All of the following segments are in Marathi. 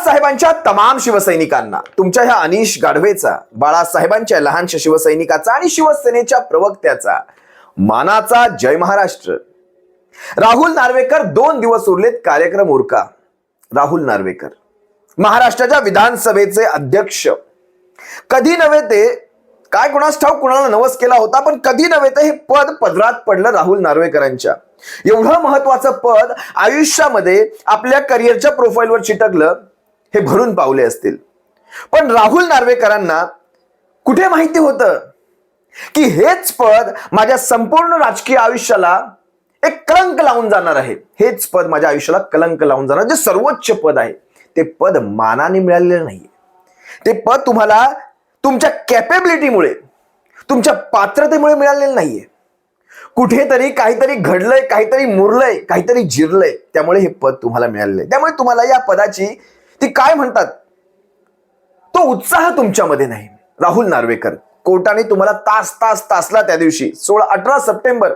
बाळासाहेबांच्या तमाम शिवसैनिकांना, तुमच्या ह्या अनिश गाढवेचा, बाळासाहेबांच्या लहानशा शिवसैनिकाचा आणि शिवसेनेच्या प्रवक्त्याचा मानाचा जय महाराष्ट्र. राहुल नार्वेकर 2 दिवस उरलेत कार्यक्रम उरका. राहुल नार्वेकर महाराष्ट्राच्या विधानसभेचे अध्यक्ष. कधी नव्हे ते काय कुणास ठाऊक कुणाला नवस केला होता, पण कधी नव्हे ते हे पद पदरात पडलं राहुल नार्वेकरांच्या. एवढं महत्वाचं पद आयुष्यामध्ये आपल्या करिअरच्या प्रोफाईलवर चिटकलं हे भरून पावले असतील. पण राहुल नार्वेकरांना कुठे माहिती होतं की हेच पद माझ्या संपूर्ण राजकीय आयुष्याला एक कलंक लावून जाणार आहे. हेच पद माझ्या आयुष्याला कलंक लावून जाणार. जे सर्वोच्च पद आहे ते पद मानाने मिळालेलं नाहीये. ते पद तुम्हाला तुमच्या कॅपेबिलिटीमुळे, तुमच्या पात्रतेमुळे मिळालेलं नाहीये. कुठेतरी काहीतरी घडलंय, काहीतरी मुरलंय, काहीतरी जिरलंय, त्यामुळे हे पद तुम्हाला मिळालेलं. त्यामुळे तुम्हाला या पदाची ती काय म्हणतात तो उत्साह तुमच्यामध्ये नाही. राहुल नार्वेकर, कोर्टाने तुम्हाला तासला त्या दिवशी 18 सप्टेंबर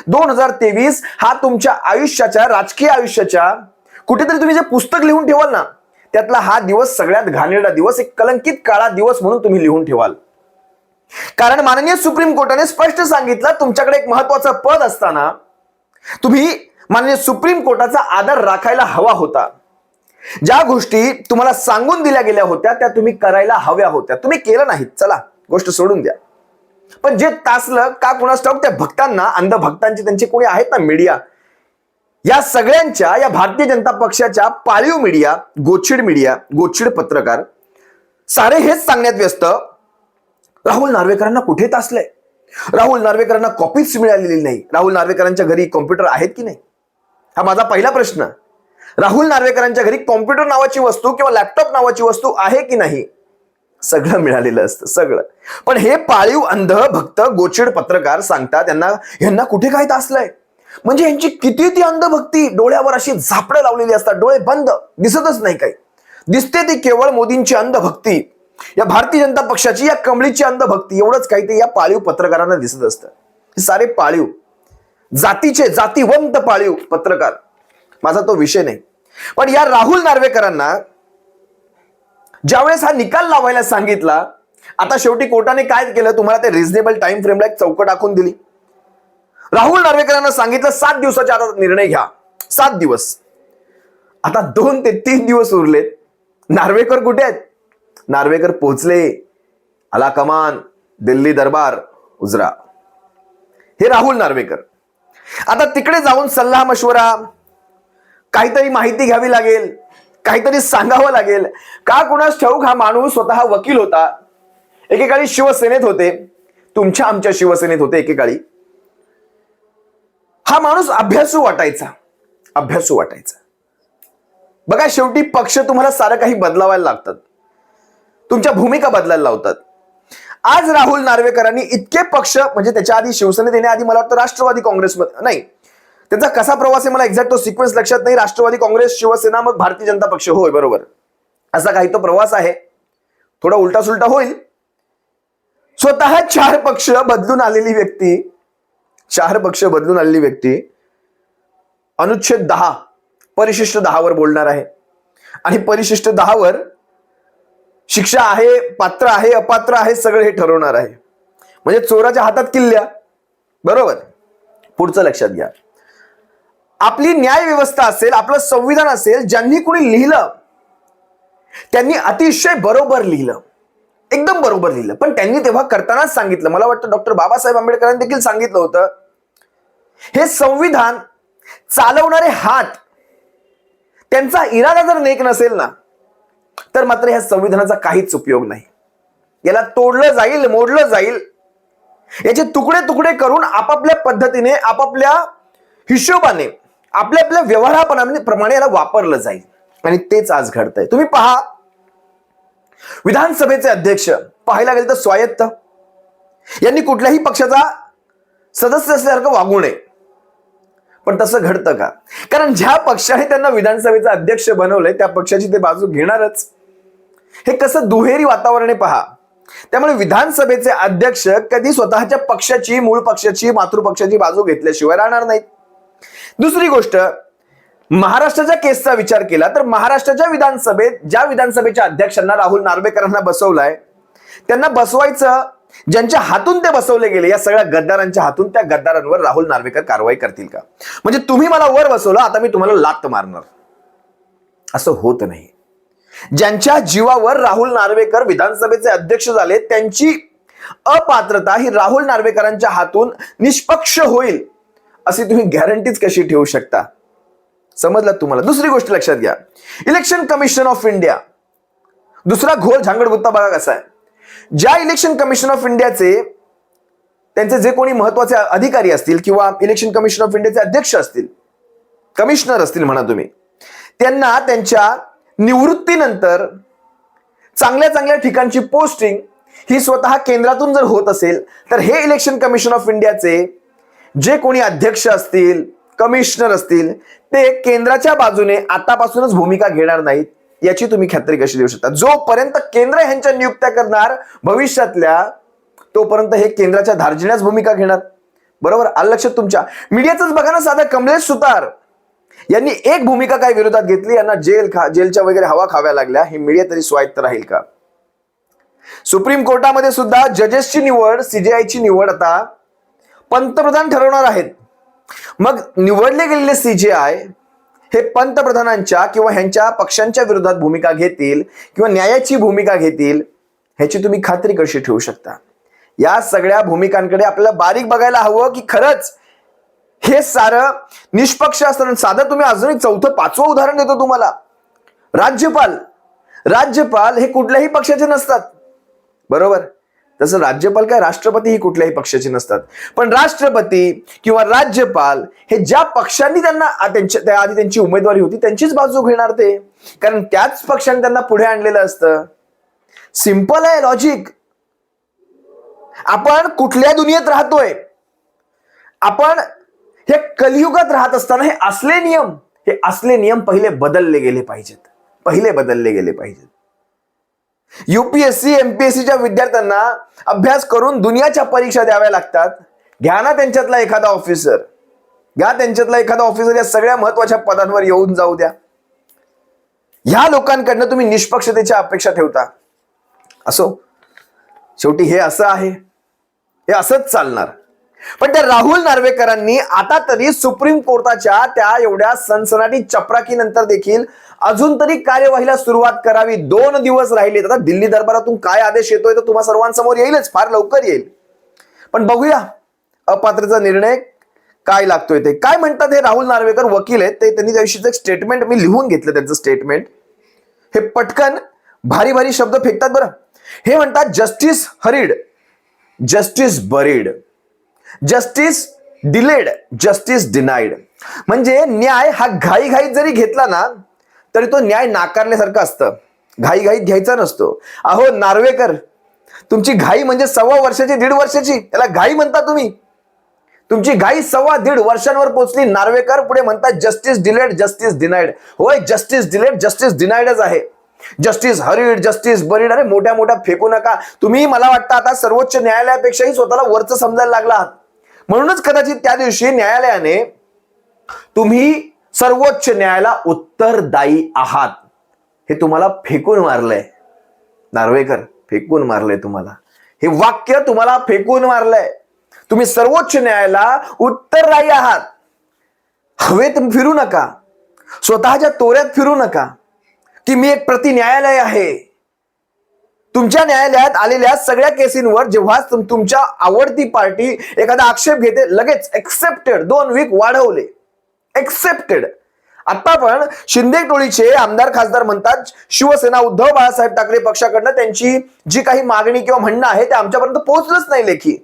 2023 हा तुमच्या आयुष्याच्या, राजकीय आयुष्याच्या कुठेतरी तुम्ही जे पुस्तक लिहून ठेवाल ना, त्यातला हा दिवस सगळ्यात घाणेरडा दिवस, एक कलंकित काळा दिवस म्हणून तुम्ही लिहून ठेवाल. कारण माननीय सुप्रीम कोर्टाने स्पष्ट सांगितलं, तुमच्याकडे एक महत्वाचं पद असताना तुम्ही माननीय सुप्रीम कोर्टाचा आदर राखायला हवा होता. ज्या गोष्टी तुम्हाला सांगून दिल्या गेल्या होत्या त्या तुम्ही करायला हव्या होत्या, तुम्ही केलं नाहीत. चला गोष्ट सोडून द्या. पण जे तासलं का कुणास ठाऊक त्या भक्तांना, अंधभक्तांचे त्यांचे कोणी आहेत ना मीडिया, या सगळ्यांच्या, या भारतीय जनता पक्षाच्या पाळीव मीडिया, गोचिड पत्रकार सारे हेच सांगण्यात व्यस्त, राहुल नार्वेकरांना कुठे तासलंय, राहुल नार्वेकरांना कॉपीच मिळालेली नाही, राहुल नार्वेकरांच्या घरी कॉम्प्युटर आहेत की नाही. हा माझा पहिला प्रश्न. राहुल नार्वेकरांच्या घरी कॉम्प्युटर नावाची वस्तू किंवा लॅपटॉप नावाची वस्तू आहे की नाही. सगळं मिळालेलं असतं, सगळं. पण हे पाळीव अंध भक्त गोचिड पत्रकार सांगतात यांना कुठे काय तासलंय. म्हणजे यांची किती ती अंधभक्ती, डोळ्यावर अशी झापडं लावलेली असतात, डोळे बंद, दिसतच नाही काही. दिसते ती केवळ मोदींची अंधभक्ती, या भारतीय जनता पक्षाची, या कमळीची अंधभक्ती, एवढंच काही ते या पाळीव पत्रकारांना दिसत असतं. हे सारे पाळीव, जातीवंत पाळीव पत्रकार. माझा तो विषय नाही. पण या राहुल नार्वेकरांना ज्यावेळेस हा निकाल लावायला सांगितला, आता शेवटी कोर्टाने काय केलं, तुम्हाला ते रिझनेबल टाइम फ्रेमला एक चौकट आखून दिली. राहुल नार्वेकरांना सांगितलं 7 दिवसाच्या आता निर्णय घ्या. 7 दिवस. आता 2 ते 3 दिवस उरलेत. नार्वेकर कुठे आहेत? नार्वेकर पोहोचले. आला कमान, दिल्ली दरबार उजरा. हे राहुल नार्वेकर. आता तिकडे जाऊन सल्ला मशवरा, काहीतरी माहिती घ्यावी लागेल, काहीतरी सांगावं लागेल. का कुणास ठाऊक हा माणूस स्वतः वकील होता, एकेकाळी शिवसेनेत होते, तुमच्या आमच्या शिवसेनेत होते एकेकाळी. हा माणूस अभ्यासू वाटायचा. बघा, शेवटी पक्ष तुम्हाला सारं काही बदलावायला लागतात, तुमच्या भूमिका बदलायला लावतात. आज राहुल नार्वेकरांनी इतके पक्ष, म्हणजे त्याच्या आधी शिवसेनेत येण्याआधी मला वाटतं राष्ट्रवादी काँग्रेसमध्ये, नाही त्याचा कसा प्रवास आहे मला एक्झॅक्ट तो सिक्वेन्स लक्षात नाही. राष्ट्रवादी काँग्रेस, शिवसेना, मग भारतीय जनता पक्ष, होय बरोबर, असा काही तो प्रवास आहे. थोडा उलटा सुलटा होईल. स्वतः 4 पक्ष बदलून आलेली व्यक्ती अनुच्छेद 10 परिशिष्ट 10 वर बोलणार आहे. आणि परिशिष्ट 10 वर शिक्षा आहे, पात्र आहे, अपात्र आहे, सगळं हे ठरवणार आहे. म्हणजे चोराच्या हातात किल्ल्या. बरोबर. पुढचं लक्षात घ्या. आपली न्याय व्यवस्था असेल, आपलं संविधान असेल, ज्यांनी कोणी लिहिलं त्यांनी अतिशय बरोबर लिहिलं, एकदम बरोबर लिहिलं. पण त्यांनी तेव्हा करतानाच सांगितलं, मला वाटतं डॉक्टर बाबासाहेब आंबेडकरांनी देखील सांगितलं होतं, हे संविधान चालवणारे हात, त्यांचा इरादा जर नेक नसेल ना, तर मात्र ह्या संविधानाचा काहीच उपयोग नाही. याला तोडलं जाईल, मोडलं जाईल, याचे तुकडे तुकडे करून आपापल्या पद्धतीने, आपापल्या हिशोबाने, आपल्या व्यवहाराप्रमाणे याला वापरलं जाईल. आणि तेच आज घडतंय. तुम्ही पहा, विधानसभेचे अध्यक्ष पाहायला गेलं तर स्वायत्त, यांनी कुठल्याही पक्षाचा सदस्य असल्यासारखं वागू नये. पण तसं घडतं का? कारण ज्या पक्षाने त्यांना विधानसभेचा अध्यक्ष बनवलंय त्या पक्षाची ते बाजू घेणारच. हे कसं दुहेरी वातावरण आहे पहा. त्यामुळे विधानसभेचे अध्यक्ष कधी स्वतःच्या पक्षाची, मूळ पक्षाची, मातृपक्षाची बाजू घेतल्याशिवाय राहणार नाहीत. दुसरी गोष्ट, महाराष्ट्राच्या केसचा विचार केला तर महाराष्ट्राच्या विधानसभेत ज्या विधानसभेच्या अध्यक्षांना राहुल नार्वेकरांना बसवलाय, त्यांना बसवायचं ज्यांच्या हातून ते बसवले गेले, या सगळ्या गद्दारांच्या हातून, त्या गद्दारांवर राहुल नार्वेकर कारवाई करतील का? म्हणजे तुम्ही मला वर बसवलं, आता मी तुम्हाला लात मारणार, असं होत नाही. ज्यांच्या जीवावर राहुल नार्वेकर विधानसभेचे अध्यक्ष झाले, त्यांची अपात्रता ही राहुल नार्वेकरांच्या हातून निष्पक्ष होईल अशी तुम्ही गॅरंटीच कशी ठेवू शकता? समजलं तुम्हाला? दुसरी गोष्ट लक्षात घ्या, इलेक्शन कमिशन ऑफ इंडिया, दुसरा घोळ झांगडगुत्ता बघा कसा आहे. ज्या इलेक्शन कमिशन ऑफ इंडियाचे त्यांचे जे कोणी महत्वाचे अधिकारी असतील किंवा इलेक्शन कमिशन ऑफ इंडियाचे अध्यक्ष असतील, कमिशनर असतील म्हणा तुम्ही, त्यांना त्यांच्या निवृत्तीनंतर चांगल्या चांगल्या ठिकाणची पोस्टिंग ही स्वतः केंद्रातून जर होत असेल, तर हे इलेक्शन कमिशन ऑफ इंडियाचे जे कोणी अध्यक्ष असतील, कमिशनर असतील, ते केंद्राच्या बाजूने आतापासूनच भूमिका घेणार नाहीत, याची तुम्ही खात्री कशी देऊ शकता? जोपर्यंत केंद्र ह्यांच्या नियुक्त्या करणार भविष्यातल्या, तोपर्यंत हे केंद्राच्या धार्जिण्याच भूमिका घेणार. बरोबर? आलं लक्षात तुमच्या? मीडियाच बघा ना, साधा कमलेश सुतार यांनी एक भूमिका काय विरोधात घेतली, यांना जेलच्या वगैरे हवा खाव्या लागल्या, हे मीडिया तरी स्वायत्त राहील का? सुप्रीम कोर्टामध्ये सुद्धा जजेसची निवड, सीजेआयची निवड आता पंतप्रधान ठरवणार आहेत. मग निवडले गेलेले सीजेआय हे पंतप्रधानांच्या किंवा ह्यांच्या पक्षांच्या विरोधात भूमिका घेतील किंवा न्यायाची भूमिका घेतील, ह्याची तुम्ही खात्री कशी ठेवू शकता? या सगळ्या भूमिकांकडे आपल्याला बारीक बघायला हवं की खरंच हे सारं निष्पक्ष असतं. साधं तुम्ही अजूनही चौथं पाचवं उदाहरण देतो तुम्हाला, राज्यपाल हे कुठल्याही पक्षाचे नसतात. बरोबर? तसं राज्यपाल काय राष्ट्रपती ही कुठल्याही पक्षाचे नसतात. पण राष्ट्रपती किंवा राज्यपाल हे ज्या पक्षांनी त्यांना त्या आधी त्यांची उमेदवारी होती त्यांचीच बाजू घेणार ते, कारण त्याच पक्षाने त्यांना पुढे आणलेलं असतं. सिंपल आहे लॉजिक. आपण कुठल्या दुनियेत राहतोय? आपण हे कलियुगात राहत असताना हे असले नियम पहिले बदलले गेले पाहिजेत. युपीएससी एमपीएससीच्या विद्यार्थ्यांना अभ्यास करून दुनियाच्या परीक्षा द्याव्या लागतात. घ्या ना त्यांच्यातला एखादा ऑफिसर, या सगळ्या महत्वाच्या पदांवर येऊन जाऊ द्या. ह्या लोकांकडनं तुम्ही निष्पक्षतेच्या अपेक्षा ठेवता. असो, शेवटी हे असं आहे, हे असंच चालणार. पण त्या राहुल नार्वेकरांनी आता तरी सुप्रीम कोर्टाच्या त्या एवढ्या सनसनाटी चपराकीनंतर देखील अजून तरी कार्यवाहीला सुरुवात करावी. 2 दिवस राहिले. आता दिल्ली दरबारातून काय आदेश येतोय तर तुम्हा सर्वांसमोर येईलच, फार लवकर येईल. पण बघूया अपात्रतेचा निर्णय काय लागतोय ते. काय म्हणतात हे राहुल नार्वेकर वकील आहेत, ते त्यांनी त्याविषयीचं एक स्टेटमेंट मी लिहून घेतलं. त्यांचं स्टेटमेंट हे पटकन भारी भारी शब्द फेकतात बरं. हे म्हणतात, justice hurried, justice buried, justice delayed, justice denied. म्हणजे न्याय हा घाईघाईत जरी घेतला ना तरी तो न्याय नाकारल्यासारखं असतं. घाईघाईत घ्यायचा नसतो. अहो नार्वेकर, तुमची घाई म्हणजे 1.25 वर्षाची, 1.5 वर्षाची, त्याला घाई म्हणता तुम्ही? तुमची घाई 1.25 वर्षांवर पोहोचली. नार्वेकर पुढे म्हणतात जस्टिस डिलेड, जस्टिस डिनाइड. होय, जस्टिस डिलेड, जस्टिस डिनाइडच आहे. जस्टिस हरीड, जस्टिस बरीड, अरे मोठ्या मोठ्या फेकू नका तुम्ही. मला वाटतं आता सर्वोच्च न्यायालयापेक्षाही स्वतःला वरचं समजायला लागला आहात. म्हणूनच कदाचित त्या दिवशी न्यायालयाने तुम्ही सर्वोच्च न्यायालयाला उत्तरदायी आहात हे तुम्हाला फेकून मारलंय. नार्वेकर, फेकून मारलंय तुम्हाला. हे वाक्य तुम्हाला फेकून मारलंय. तुम्ही सर्वोच्च न्यायालयाला उत्तरदायी आहात. हवेत फिरू नका, स्वतःच्या तोऱ्यात फिरू नका की मी एक प्रति न्यायालय आहे. तुमच्या न्यायालयात आलेल्या सगळ्या केसींवर जेव्हा तुमच्या आवडती पार्टी एखादा आक्षेप घेते, लगेच एक्सेप्टेड, 2 वीक वाढवले, एक्सेप्टेड. आता पण शिंदे टोळीचे आमदार खासदार म्हणतात शिवसेना उद्धव बाळासाहेब ठाकरे पक्षाकडनं त्यांची जी काही मागणी किंवा म्हणणं आहे ते आमच्यापर्यंत पोहोचलंच नाही लेखी.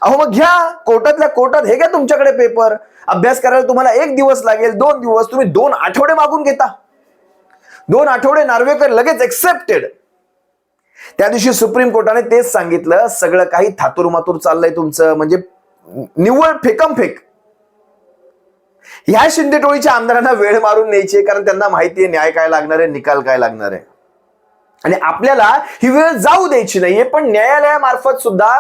अहो मग घ्या कोर्टातल्या कोर्टात, हे घ्या तुमच्याकडे पेपर. अभ्यास करायला तुम्हाला 1 दिवस लागेल, 2 दिवस, तुम्ही 2 आठवडे मागून घेता. 2 आठवडे नार्वेकर, लगेच एक्सेप्टेड. त्या दिवशी सुप्रीम कोर्टाने तेच सांगितलं, सगळं काही थातुरमातुर चाललंय तुमचं, म्हणजे निव्वळ फेकमफेक. ह्या शिंदे टोळीच्या आमदारांना वेळ मारून न्यायची, कारण त्यांना माहितीये न्याय काय लागणार आहे, निकाल काय लागणार आहे. आणि आपल्याला ही वेळ जाऊ द्यायची नाहीये. पण न्यायालयामार्फत सुद्धा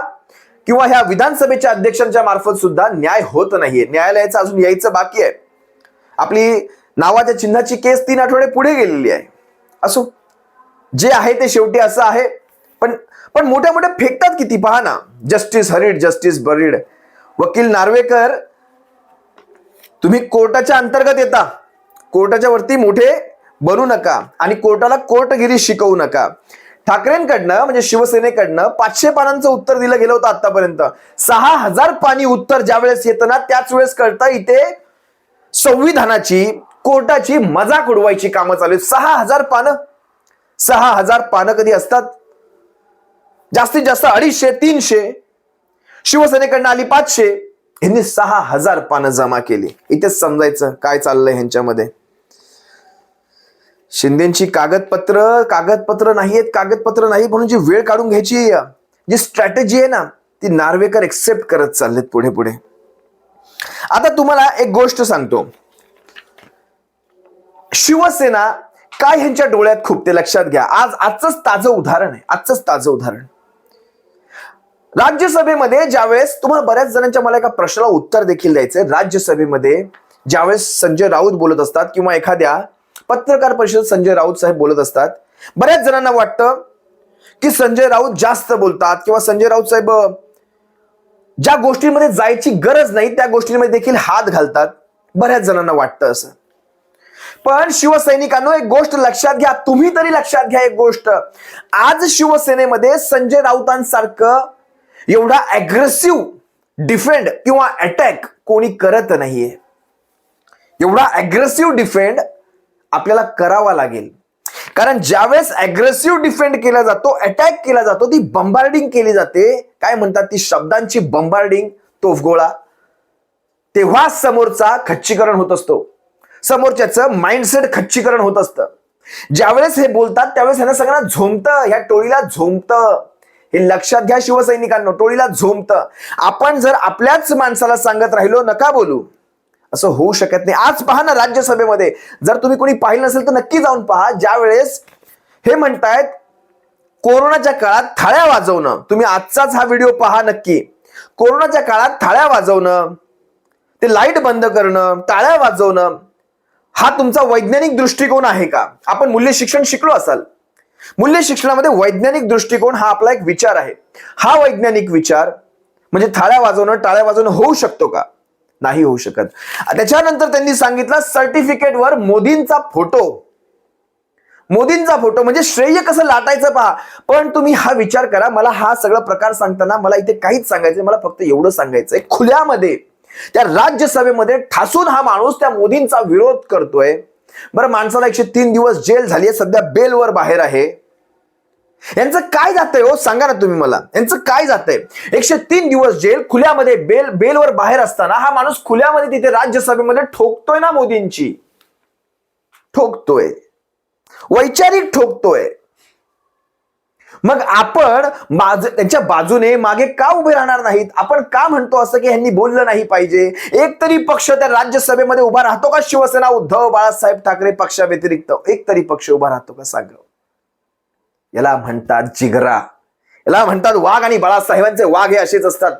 किंवा ह्या विधानसभेच्या अध्यक्षांच्या मार्फत सुद्धा न्याय होत नाहीये. न्यायालयाचं अजून यायचं बाकी आहे. आपली नावाच्या चिन्हाची केस 3 आठवडे पुढे गेलेली आहे. असो, जे आहे ते शेवटी असं आहे. पण पण मोठ्या मोठ्या फेकतात किती पहा ना. Justice hurried, justice buried. वकील नार्वेकर, तुम्ही कोर्टाच्या अंतर्गत येता, कोर्टाच्या वरती मोठे बनू नका आणि कोर्टाला कोर्टगिरी शिकवू नका. ठाकरेंकडनं म्हणजे शिवसेनेकडनं 500 पानांचं उत्तर दिलं गेलं होतं आतापर्यंत. 6000 पानी उत्तर ज्यावेळेस येतं ना, त्याच वेळेस कळतं इथे संविधानाची, कोर्टाची मजाक उडवायची कामं चालू आहेत. 6000 पानं, 6000 पानं कधी असतात? जास्तीत जास्त 250-300. शिवसेनेकडनं आली 500. यांनी 6000 पानं जमा केली. इथेच समजायचं काय चाललंय ह्यांच्यामध्ये. शिंदेची कागदपत्र नाहीयेत, कागदपत्र नाही म्हणून जी वेळ काढून घ्यायची जी स्ट्रॅटेजी आहे ना, ती नार्वेकर एक्सेप्ट करत चाललेत पुढे पुढे. आता तुम्हाला एक गोष्ट सांगतो, शिवसेना काय ह्यांच्या डोळ्यात खूप ते लक्षात घ्या. आजच ताजं उदाहरण आहे, आजच ताजं उदाहरण. राज्यसभेमध्ये ज्यावेळेस, तुम्हाला बऱ्याच जणांच्या मला एका प्रश्नाला उत्तर देखील द्यायचंय. राज्यसभेमध्ये ज्यावेळेस संजय राऊत बोलत असतात किंवा एखाद्या पत्रकार परिषदेत संजय राऊत साहेब बोलत असतात, बऱ्याच जणांना वाटतं की संजय राऊत जास्त बोलतात किंवा संजय राऊत साहेब ज्या गोष्टींमध्ये जायची गरज नाही त्या गोष्टींमध्ये देखील हात घालतात. बऱ्याच जणांना वाटतं असं. पण शिवसैनिकांनो, एक गोष्ट लक्षात घ्या, तुम्ही तरी लक्षात घ्या एक गोष्ट. आज शिवसेनेमध्ये संजय राऊतांसारखं एवढा अग्रेसिव्ह डिफेंड किंवा अटॅक कोणी करत नाहीये. एवढा अग्रेसिव्ह डिफेंड आपल्याला करावा लागेल. कारण ज्यावेळेस अग्रेसिव्ह डिफेंड केला जातो, अटॅक केला जातो, ती बंबार्डिंग केली जाते, काय म्हणतात ती शब्दांची बंबार्डिंग, तोफगोळा, तेव्हा समोरचा खच्चीकरण होत असतो, समोरच्याचं माइंडसेट खच्चीकरण होत असतं. ज्यावेळेस हे बोलतात त्यावेळेस ह्यांना सगळ्यांना झोंबतं, ह्या टोळीला झोंबतं. हे लक्षात घ्या शिवसैनिकांनो, टोळीला झोंबतं. आपण जर आपल्याच माणसाला सांगत राहिलो नका बोलू, असं होऊ शकत नाही. आज पहा ना राज्यसभेमध्ये, जर तुम्ही कोणी पाहिलं नसेल तर नक्की जाऊन पहा. ज्यावेळेस हे म्हणतायत कोरोनाच्या काळात थाळ्या वाजवणं, तुम्ही आजचाच हा व्हिडिओ पहा नक्की. कोरोनाच्या काळात थाळ्या वाजवणं, ते लाईट बंद करणं, टाळ्या वाजवणं, हा तुमचा वैज्ञानिक दृष्टिकोन आहे का? आपण मूल्य शिक्षण शिकलो असाल. मूल्य शिक्षणामध्ये वैज्ञानिक दृष्टिकोन हा आपला एक विचार आहे. हा वैज्ञानिक विचार म्हणजे थाळ्या वाजवणं, टाळ्या वाजवणं होऊ शकतो का? नाही होऊ शकत. त्याच्यानंतर त्यांनी सांगितलं सर्टिफिकेटवर मोदींचा फोटो. मोदींचा फोटो म्हणजे श्रेय कसं लाटायचं पहा. पण तुम्ही हा विचार करा, मला हा सगळा प्रकार सांगताना मला इथे काहीच सांगायचं, मला फक्त एवढं सांगायचंय, खुल्यामध्ये त्या राज्यसभेमध्ये ठासून हा माणूस त्या मोदींचा विरोध करतोय. बरं, माणसाला 103 दिवस जेल झाली, सध्या बेलवर बाहेर आहे. यांचं काय जातंय हो, सांगा ना तुम्ही मला, यांचं काय जातंय? 103 दिवस जेल, खुल्यामध्ये बेलवर बाहेर असताना हा माणूस खुल्यामध्ये तिथे राज्यसभेमध्ये ठोकतोय ना मोदींची, ठोकतोय, वैचारिक ठोकतोय. मग आपण त्यांच्या बाजूने मागे का उभे राहणार नाहीत? आपण का म्हणतो असं की यांनी बोललं नाही पाहिजे? एक तरी पक्ष त्या राज्यसभेमध्ये उभा राहतो का? शिवसेना उद्धव बाळासाहेब ठाकरे पक्षाव्यतिरिक्त एक तरी पक्ष उभा राहतो का? सांग. याला म्हणतात जिगरा, याला म्हणतात वाघ. आणि बाळासाहेबांचे वाघ हे असेच असतात.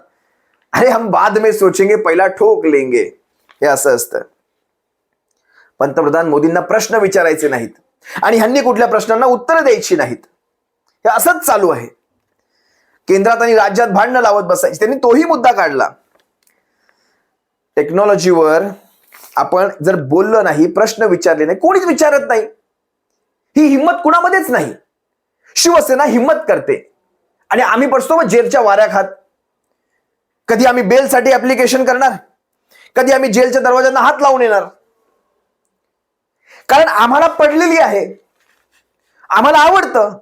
अरे हम बाद में सोचेंगे, पहिला ठोक लेंगे, हे असं असतं. पंतप्रधान मोदींना प्रश्न विचारायचे नाहीत आणि ह्यांनी कुठल्या प्रश्नांना उत्तर द्यायची नाहीत. हे असंच चालू आहे. केंद्रात आणि राज्यात भांडणं लावत बसायची. त्यांनी तोही मुद्दा काढला. टेक्नॉलॉजीवर आपण जर बोललो नाही, प्रश्न विचारले नाही, कोणीच विचारत नाही. ही हिंमत कुणामध्येच नाही. शिवसेना हिंमत करते आणि आम्ही पडतो मग जेलच्या वाऱ्या खात. कधी आम्ही बेलसाठी ऍप्लिकेशन करणार, कधी आम्ही जेलच्या दरवाज्यांना हात लावून येणार. कारण आम्हाला पडलेली आहे, आम्हाला आवडतं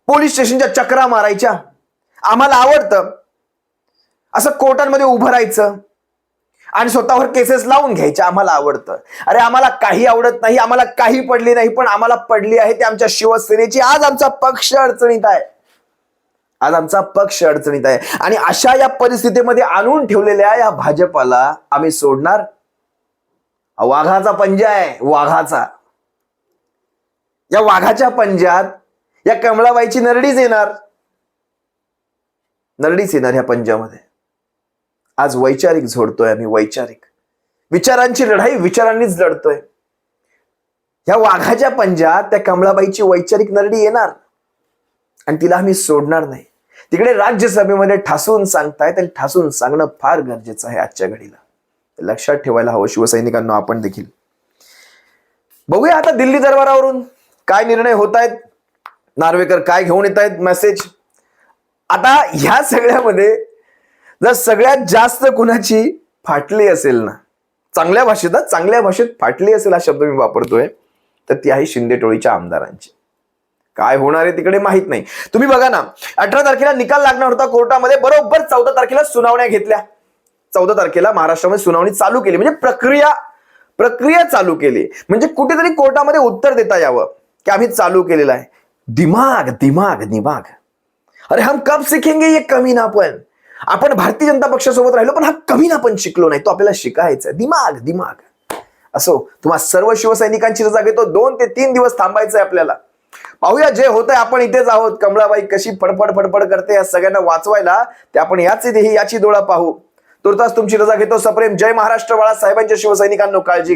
पोलीस स्टेशनच्या चक्रा मारायच्या, आम्हाला आवडतं असं कोर्टांमध्ये उभं राहायचं आणि स्वतःवर केसेस लावून घ्यायच्या, आम्हाला आवडतं. अरे आम्हाला काही आवडत नाही, आम्हाला काही पडली नाही, पण आम्हाला पडली आहे ते आमच्या शिवसेनेची. आज आमचा पक्ष अडचणीत आहे, आज आमचा पक्ष अडचणीत आहे. आणि अशा या परिस्थितीमध्ये आणून ठेवलेल्या या भाजपाला आम्ही सोडणार? वाघाचा पंजा आहे, वाघाचा. या वाघाच्या पंजात या कमळाबाईची नरडीच येणार, नरडीच येणार ह्या पंजामध्ये. आज वैचारिक झोडतोय आम्ही, वैचारिक विचारांची लढाई विचारांनीच लढतोय. ह्या वाघाच्या पंजात त्या कमळाबाईची वैचारिक नरडी येणार आणि तिला आम्ही सोडणार नाही. तिकडे राज्यसभेमध्ये ठासून सांगतायत आणि ठासून सांगणं फार गरजेचं आहे आजच्या घडीला. लक्षात ठेवायला हवं शिवसैनिकांना, आपण देखील. बघूया आता दिल्ली दरबारावरून काय निर्णय होत आहेत, नार्वेकर काय घेऊन येत आहेत मेसेज. आता ह्या सगळ्यामध्ये जर सगळ्यात जास्त कुणाची फाटली असेल ना, चांगल्या भाषेत फाटली असेल हा शब्द मी वापरतोय, तर ती आहे शिंदे टोळीच्या आमदारांची. काय होणार आहे तिकडे माहित नाही. तुम्ही बघा ना, 18 तारखेला निकाल लागणार होता कोर्टामध्ये, बरोबर 14 तारखेला सुनावण्या घेतल्या. 14 तारखेला महाराष्ट्रामध्ये सुनावणी चालू केली, म्हणजे प्रक्रिया चालू केली, म्हणजे कुठेतरी कोर्टामध्ये उत्तर देता यावं की आम्ही चालू केलेलं आहे. दिमाग अरे हम कब सीखेंगे ये कमीनापन. आपण भारतीय जनता पक्षासोबत राहिलो पण हा कमीनापन शिकलो नाही, तो आपल्याला शिकायचा. दिमाग असो. तुम्हा सर्व शिवसैनिकांची रजा घेतो. 2 ते 3 दिवस थांबायचंय आपल्याला. पाहूया जे होतंय. आपण इथेच आहोत. कमळाबाई कशी फडफड करते या सगळ्यांना वाचवायला, ते आपण याची डोळा पाहू. तुर्तास तुमची रजा घेतो. सप्रेम जय महाराष्ट्र. बाळासाहेबांच्या शिवसैनिकांनो काळजी घ्या.